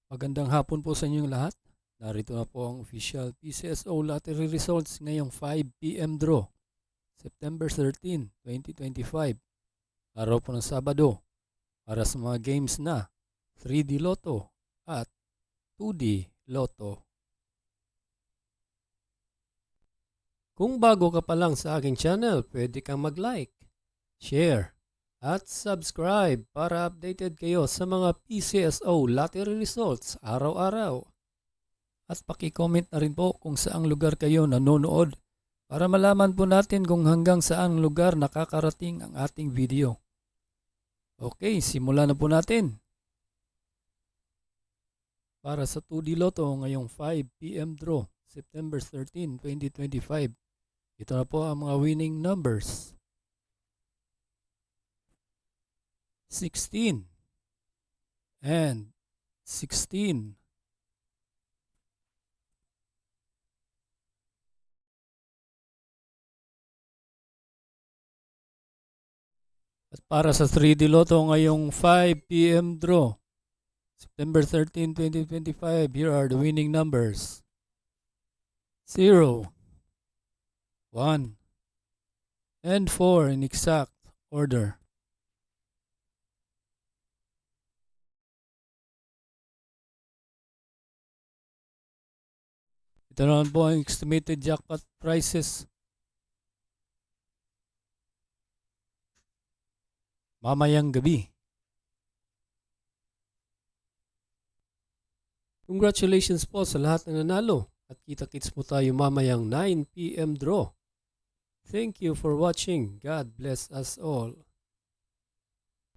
Magandang hapon po sa inyong lahat. Narito na po ang official PCSO lottery results ngayong 5 PM draw, September 13, 2025. Araw po ng Sabado para sa mga games na 3D Lotto at 2D Lotto. Kung bago ka pa lang sa aking channel, pwede kang mag-like, share, at subscribe para updated kayo sa mga PCSO lottery results araw-araw. At paki-comment na rin po kung saang lugar kayo nanonood para malaman po natin kung hanggang saang lugar nakakarating ang ating video. Okay, simulan na po natin. Para sa 2D Lotto ngayong 5 PM draw, September 13, 2025. Ito na po ang mga winning numbers. 16 and 16. At para sa 3D Lotto ngayong 5 PM draw, September 13, 2025, here are the winning numbers. 0, 1, and 4 in exact order. Ito naman po ang estimated jackpot prices. Mamayang gabi. Congratulations po sa lahat ng nanalo at kita-kits po tayo mamayang 9 PM draw. Thank you for watching. God bless us all.